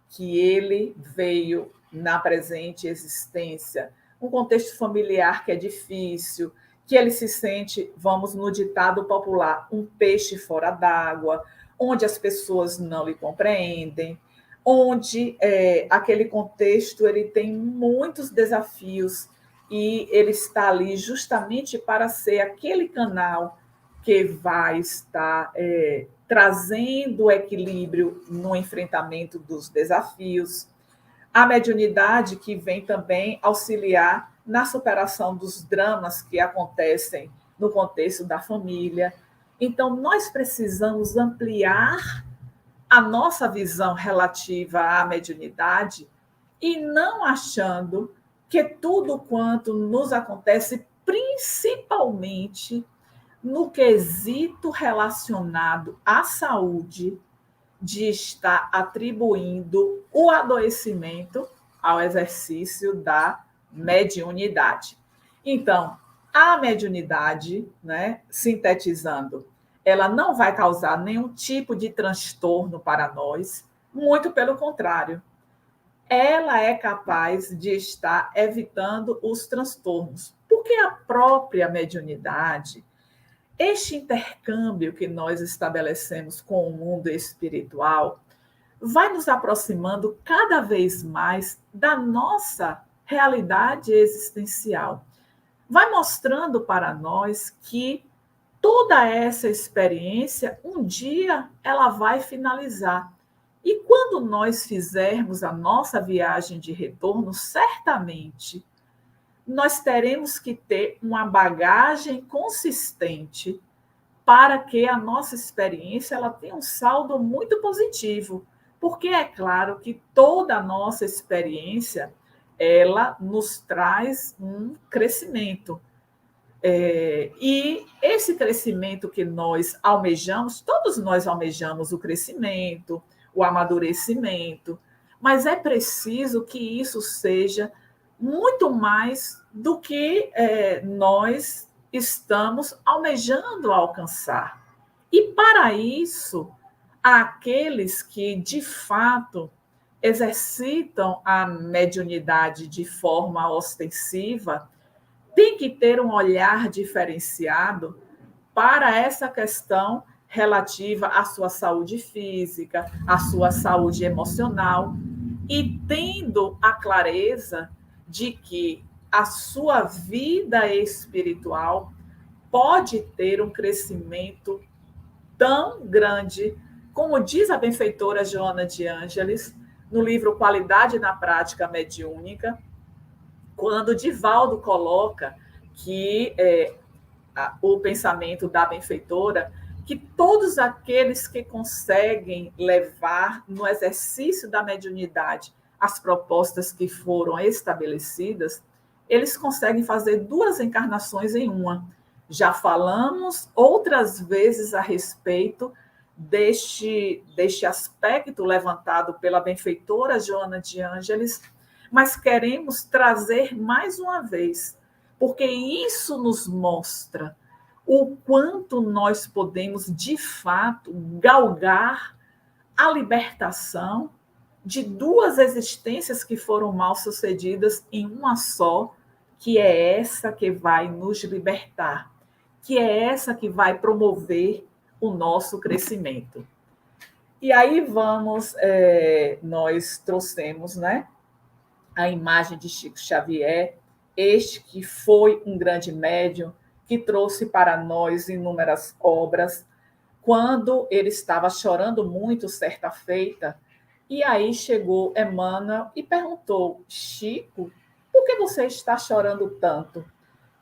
Speaker 1: que ele veio na presente existência, um contexto familiar que é difícil, que ele se sente, vamos no ditado popular, um peixe fora d'água, onde as pessoas não lhe compreendem, onde aquele contexto ele tem muitos desafios e ele está ali justamente para ser aquele canal que vai estar trazendo equilíbrio no enfrentamento dos desafios. A mediunidade que vem também auxiliar na superação dos dramas que acontecem no contexto da família. Então, nós precisamos ampliar a nossa visão relativa à mediunidade e não achando que tudo quanto nos acontece, principalmente no quesito relacionado à saúde, de estar atribuindo o adoecimento ao exercício da mediunidade. Então, a mediunidade, né, sintetizando, ela não vai causar nenhum tipo de transtorno para nós, muito pelo contrário. Ela é capaz de estar evitando os transtornos, porque a própria mediunidade, este intercâmbio que nós estabelecemos com o mundo espiritual, vai nos aproximando cada vez mais da nossa realidade existencial. Vai mostrando para nós que toda essa experiência, um dia, ela vai finalizar. E quando nós fizermos a nossa viagem de retorno, certamente nós teremos que ter uma bagagem consistente para que a nossa experiência ela tenha um saldo muito positivo, porque é claro que toda a nossa experiência ela nos traz um crescimento. E esse crescimento que nós almejamos, todos nós almejamos o crescimento, o amadurecimento, mas é preciso que isso seja muito mais do que nós estamos almejando alcançar. E para isso, aqueles que de fato exercitam a mediunidade de forma ostensiva têm que ter um olhar diferenciado para essa questão relativa à sua saúde física, à sua saúde emocional, e tendo a clareza de que a sua vida espiritual pode ter um crescimento tão grande, como diz a benfeitora Joana de Ângeles, no livro Qualidade na Prática Mediúnica, quando Divaldo coloca que o pensamento da benfeitora, que todos aqueles que conseguem levar no exercício da mediunidade as propostas que foram estabelecidas, eles conseguem fazer 2 encarnações em uma. Já falamos outras vezes a respeito deste aspecto levantado pela benfeitora Joana de Ângeles, mas queremos trazer mais uma vez, porque isso nos mostra o quanto nós podemos, de fato, galgar a libertação de duas existências que foram mal sucedidas em uma só, que é essa que vai nos libertar, que é essa que vai promover o nosso crescimento. E aí nós trouxemos, né, a imagem de Chico Xavier, este que foi um grande médium, que trouxe para nós inúmeras obras, quando ele estava chorando muito certa feita, e aí chegou Emmanuel e perguntou: Chico, por que você está chorando tanto?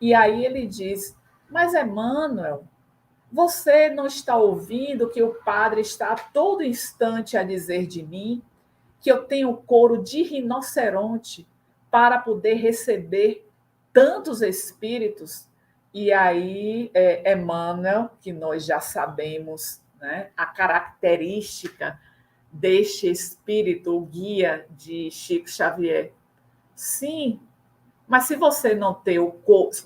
Speaker 1: E aí ele diz: mas Emmanuel, você não está ouvindo que o Padre está a todo instante a dizer de mim que eu tenho couro de rinoceronte para poder receber tantos espíritos? E aí, Emmanuel, que nós já sabemos, né, a característica deste espírito, o guia de Chico Xavier. Sim, mas se você não tem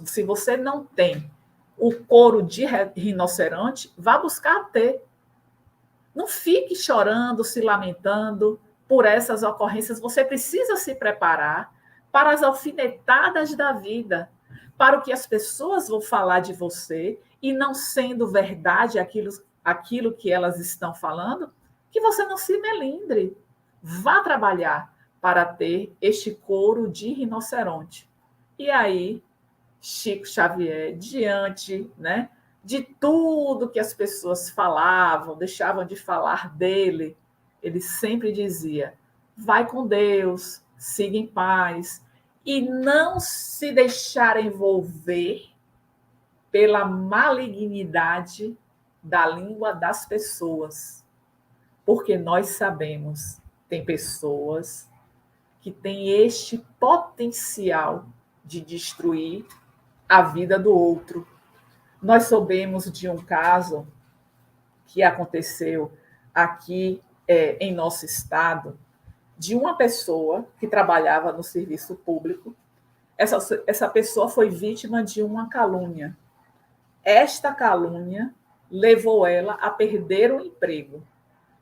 Speaker 1: se você não tem o couro de rinoceronte, vá buscar ter. Não fique chorando, se lamentando por essas ocorrências. Você precisa se preparar para as alfinetadas da vida, para o que as pessoas vão falar de você e não sendo verdade aquilo que elas estão falando, que você não se melindre. Vá trabalhar para ter este couro de rinoceronte. E aí, Chico Xavier, diante, né, de tudo que as pessoas falavam, deixavam de falar dele, ele sempre dizia: vai com Deus, siga em paz, e não se deixar envolver pela malignidade da língua das pessoas, porque nós sabemos, tem pessoas que têm este potencial de destruir a vida do outro. Nós soubemos de um caso que aconteceu aqui em nosso estado, de uma pessoa que trabalhava no serviço público. Essa pessoa foi vítima de uma calúnia. Esta calúnia levou ela a perder o emprego,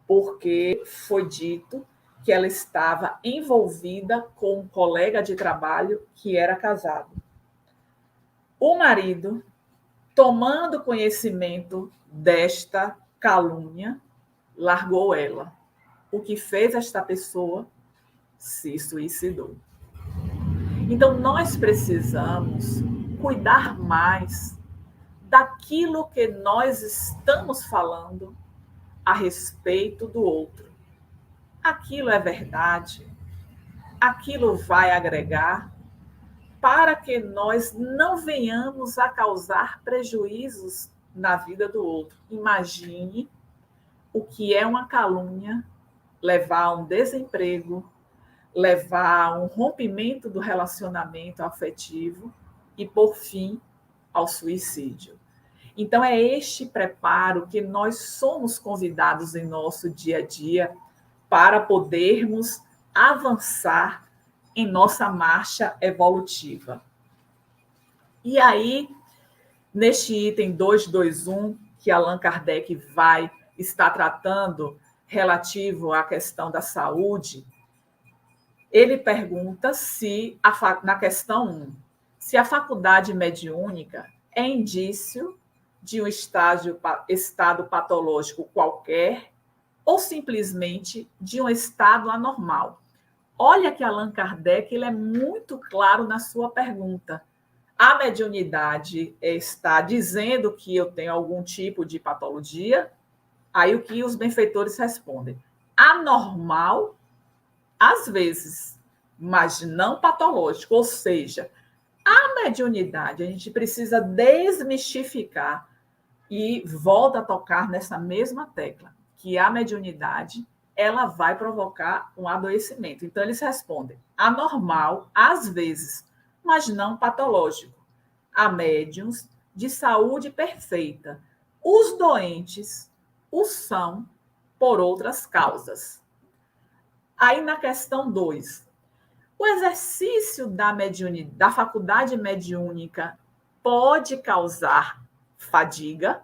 Speaker 1: porque foi dito que ela estava envolvida com um colega de trabalho que era casado. O marido, tomando conhecimento desta calúnia, largou ela. O que fez esta pessoa? Se suicidou. Então, nós precisamos cuidar mais daquilo que nós estamos falando a respeito do outro. Aquilo é verdade? Aquilo vai agregar para que nós não venhamos a causar prejuízos na vida do outro. Imagine o que é uma calúnia levar a um desemprego, levar a um rompimento do relacionamento afetivo e, por fim, ao suicídio. Então, é este preparo que nós somos convidados em nosso dia a dia para podermos avançar em nossa marcha evolutiva. E aí, neste item 221, que Allan Kardec vai estar tratando relativo à questão da saúde, ele pergunta se, na questão 1, se a faculdade mediúnica é indício de um estado patológico qualquer ou simplesmente de um estado anormal. Olha que Allan Kardec ele é muito claro na sua pergunta. A mediunidade está dizendo que eu tenho algum tipo de patologia? Aí o que os benfeitores respondem? Anormal, às vezes, mas não patológico. Ou seja, a mediunidade, a gente precisa desmistificar e volta a tocar nessa mesma tecla, que a mediunidade ela vai provocar um adoecimento. Então, eles respondem: anormal, às vezes, mas não patológico. Há médiuns de saúde perfeita. Os doentes o são por outras causas. Aí, na questão 2, o exercício da faculdade mediúnica pode causar fadiga?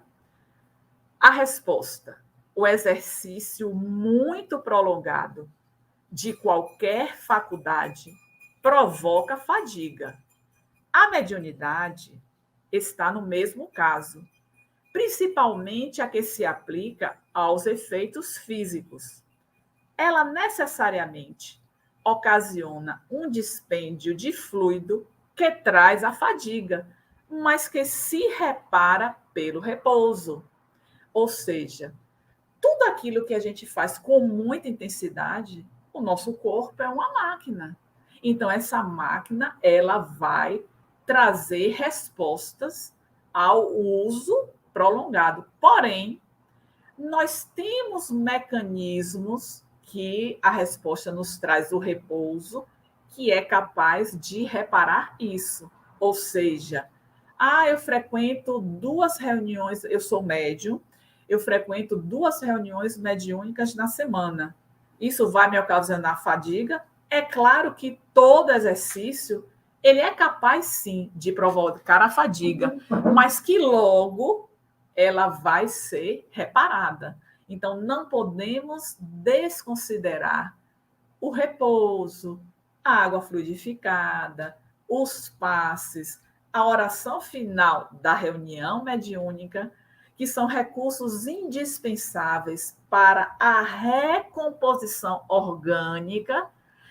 Speaker 1: A resposta: o exercício muito prolongado de qualquer faculdade provoca fadiga. A mediunidade está no mesmo caso, principalmente a que se aplica aos efeitos físicos. Ela necessariamente ocasiona um dispêndio de fluido que traz a fadiga, mas que se repara pelo repouso. Ou seja, tudo aquilo que a gente faz com muita intensidade, o nosso corpo é uma máquina. Então, essa máquina, ela vai trazer respostas ao uso prolongado. Porém, nós temos mecanismos que a resposta nos traz o repouso, que é capaz de reparar isso. Ou seja, eu frequento 2 reuniões, eu sou médium, eu frequento 2 reuniões mediúnicas na semana. Isso vai me ocasionar fadiga? É claro que todo exercício ele é capaz, sim, de provocar a fadiga, mas que logo ela vai ser reparada. Então, não podemos desconsiderar o repouso, a água fluidificada, os passes, a oração final da reunião mediúnica, que são recursos indispensáveis para a recomposição orgânica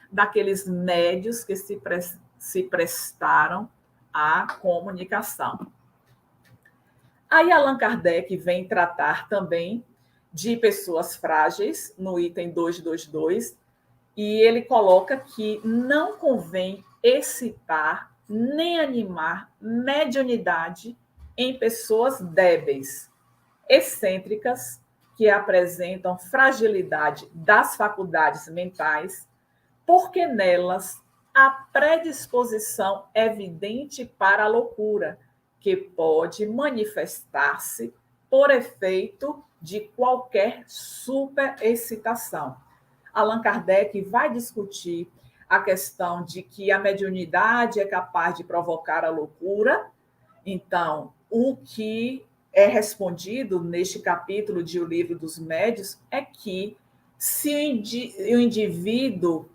Speaker 1: daqueles médios que se prestaram à comunicação. Aí Allan Kardec vem tratar também de pessoas frágeis, no item 222, e ele coloca que não convém excitar nem animar mediunidade em pessoas débeis, excêntricas, que apresentam fragilidade das faculdades mentais, porque nelas há predisposição evidente para a loucura, que pode manifestar-se por efeito de qualquer superexcitação. Allan Kardec vai discutir a questão de que a mediunidade é capaz de provocar a loucura. Então, o que é respondido neste capítulo de O Livro dos Médios é que se o indivíduo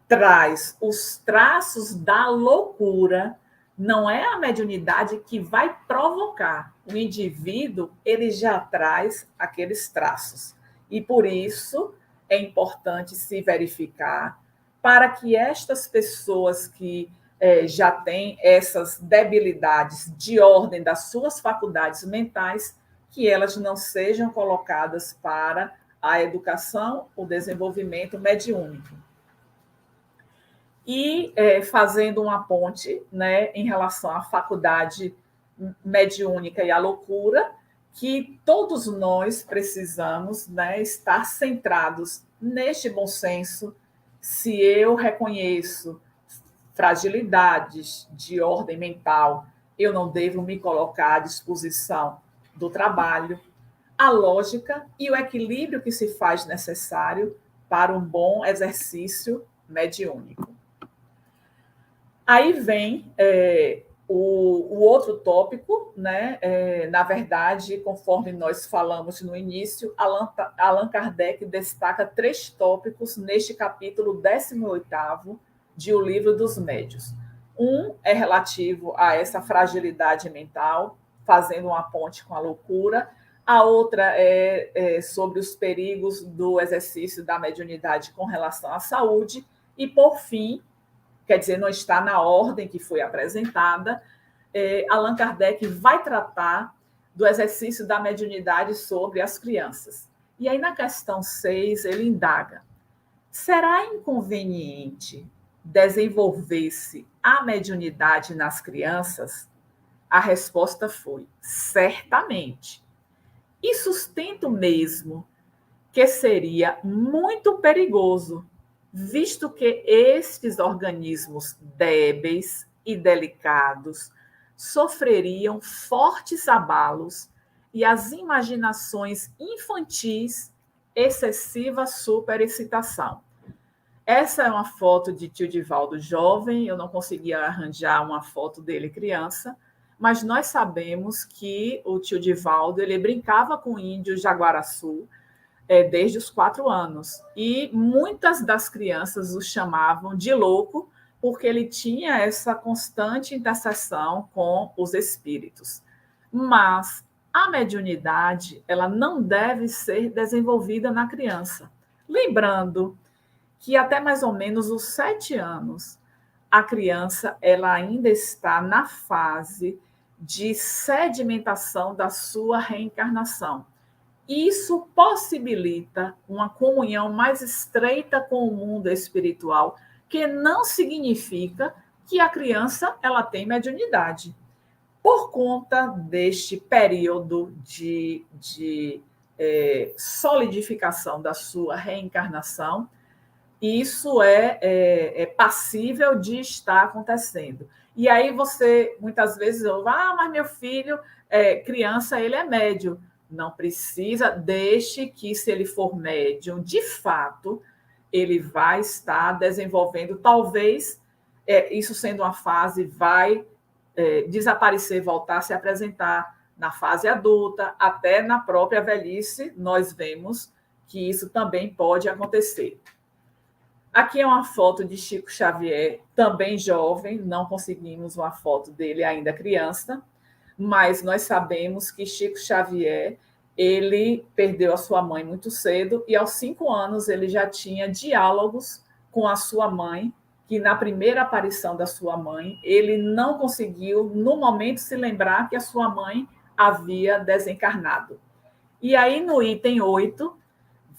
Speaker 1: traz os traços da loucura, não é a mediunidade que vai provocar. O indivíduo, ele já traz aqueles traços. E por isso é importante se verificar para que estas pessoas que já têm essas debilidades de ordem das suas faculdades mentais, que elas não sejam colocadas para a educação, o desenvolvimento mediúnico. E fazendo uma ponte, né, em relação à faculdade mediúnica e à loucura, que todos nós precisamos, né, estar centrados neste bom senso. Se eu reconheço fragilidades de ordem mental, eu não devo me colocar à disposição do trabalho, a lógica e o equilíbrio que se faz necessário para um bom exercício mediúnico. Aí vem o outro tópico, né? Na verdade, conforme nós falamos no início, Allan Kardec destaca 3 tópicos neste capítulo 18º de O Livro dos Médios. Um é relativo a essa fragilidade mental, fazendo uma ponte com a loucura. A outra é sobre os perigos do exercício da mediunidade com relação à saúde. E, por fim, quer dizer, não está na ordem que foi apresentada, Allan Kardec vai tratar do exercício da mediunidade sobre as crianças. E aí, na questão 6, ele indaga: será inconveniente desenvolver-se a mediunidade nas crianças? A resposta foi: certamente. E sustento mesmo que seria muito perigoso, visto que estes organismos débeis e delicados sofreriam fortes abalos e as imaginações infantis excessiva superexcitação. Essa é uma foto de tio Divaldo jovem, eu não conseguia arranjar uma foto dele criança, mas nós sabemos que o tio Divaldo ele brincava com o índio jaguaraçu, desde os 4 anos. E muitas das crianças o chamavam de louco, porque ele tinha essa constante interseção com os espíritos. Mas a mediunidade, ela não deve ser desenvolvida na criança. Lembrando que até mais ou menos os 7 anos, a criança ela ainda está na fase de sedimentação da sua reencarnação. Isso possibilita uma comunhão mais estreita com o mundo espiritual, que não significa que a criança ela tem mediunidade. Por conta deste período de solidificação da sua reencarnação, isso é passível de estar acontecendo. E aí você, muitas vezes, mas meu filho, criança, ele é médium. Não precisa, deixe que, se ele for médium, de fato, ele vai estar desenvolvendo, talvez, isso sendo uma fase, vai desaparecer, voltar a se apresentar na fase adulta, até na própria velhice, nós vemos que isso também pode acontecer. Aqui é uma foto de Chico Xavier, também jovem, não conseguimos uma foto dele ainda criança, mas nós sabemos que Chico Xavier, ele perdeu a sua mãe muito cedo e aos 5 anos ele já tinha diálogos com a sua mãe, que na primeira aparição da sua mãe, ele não conseguiu, no momento, se lembrar que a sua mãe havia desencarnado. E aí, no item 8,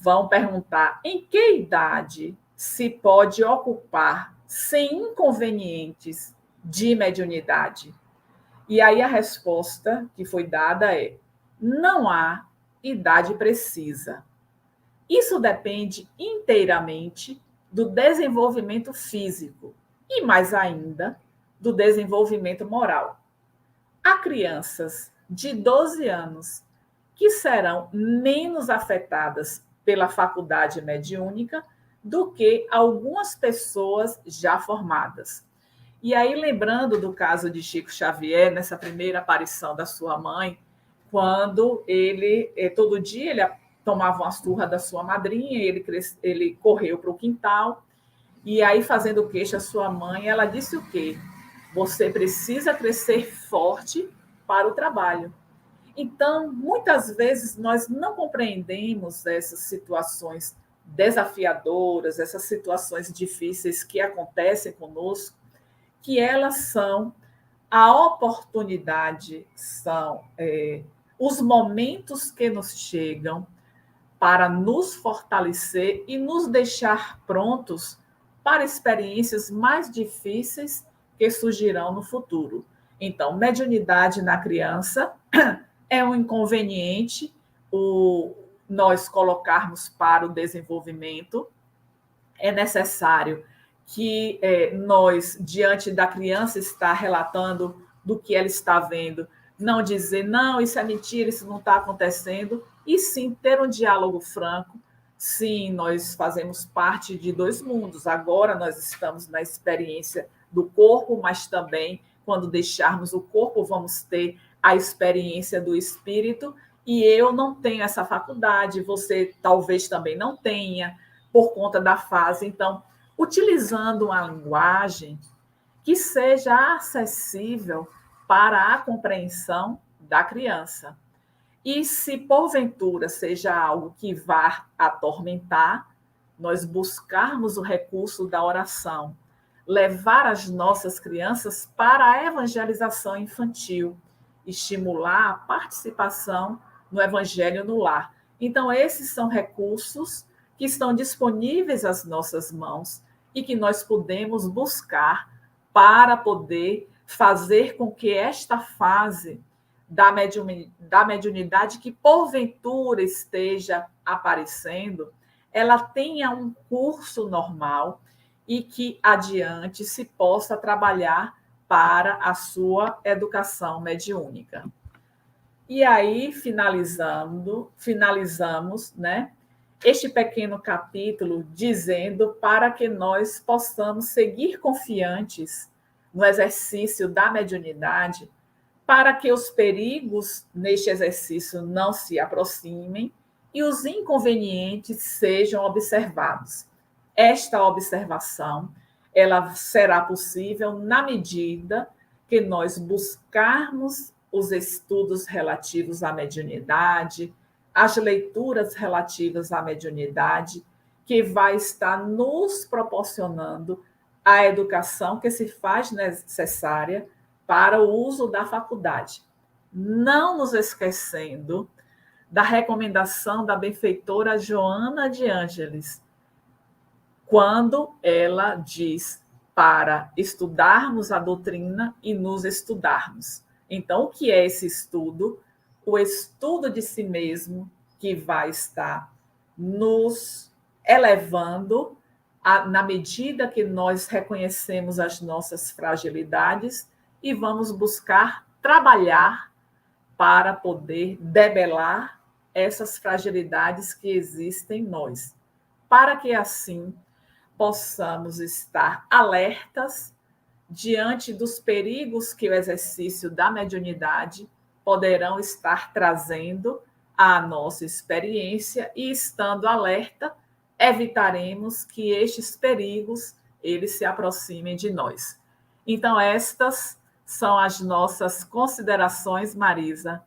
Speaker 1: vão perguntar em que idade se pode ocupar sem inconvenientes de mediunidade. E aí a resposta que foi dada é: não há idade precisa. Isso depende inteiramente do desenvolvimento físico e, mais ainda, do desenvolvimento moral. Há crianças de 12 anos que serão menos afetadas pela faculdade mediúnica do que algumas pessoas já formadas. E aí, lembrando do caso de Chico Xavier, nessa primeira aparição da sua mãe, quando ele, todo dia, ele tomava uma surra da sua madrinha, ele correu para o quintal, e aí, fazendo queixa à sua mãe, ela disse o quê? Você precisa crescer forte para o trabalho. Então, muitas vezes, nós não compreendemos essas situações desafiadoras, essas situações difíceis que acontecem conosco, que elas são a oportunidade, são os momentos que nos chegam para nos fortalecer e nos deixar prontos para experiências mais difíceis que surgirão no futuro. Então, mediunidade na criança é um inconveniente nós colocarmos para o desenvolvimento. É necessário que nós, diante da criança estar relatando do que ela está vendo, não dizer, não, isso é mentira, isso não está acontecendo, e sim ter um diálogo franco. Sim, nós fazemos parte de 2 mundos. Agora nós estamos na experiência do corpo, mas também, quando deixarmos o corpo, vamos ter a experiência do espírito, e eu não tenho essa faculdade, você talvez também não tenha, por conta da fase. Então, utilizando uma linguagem que seja acessível para a compreensão da criança. E se porventura seja algo que vá atormentar, nós buscarmos o recurso da oração, levar as nossas crianças para a evangelização infantil, estimular a participação no evangelho no lar. Então, esses são recursos que estão disponíveis às nossas mãos e que nós podemos buscar para poder fazer com que esta fase da mediunidade que porventura esteja aparecendo, ela tenha um curso normal e que adiante se possa trabalhar para a sua educação mediúnica. E aí, finalizamos, né, este pequeno capítulo dizendo para que nós possamos seguir confiantes no exercício da mediunidade, para que os perigos neste exercício não se aproximem e os inconvenientes sejam observados. Esta observação, ela será possível na medida que nós buscarmos os estudos relativos à mediunidade, as leituras relativas à mediunidade, que vai estar nos proporcionando a educação que se faz necessária para o uso da faculdade. Não nos esquecendo da recomendação da benfeitora Joana de Ângeles, quando ela diz para estudarmos a doutrina e nos estudarmos. Então, o que é esse estudo? O estudo de si mesmo, que vai estar nos elevando na medida que nós reconhecemos as nossas fragilidades e vamos buscar trabalhar para poder debelar essas fragilidades que existem em nós, para que assim possamos estar alertas diante dos perigos que o exercício da mediunidade poderão estar trazendo à nossa experiência e, estando alerta, evitaremos que estes perigos eles se aproximem de nós. Então, estas são as nossas considerações, Marisa.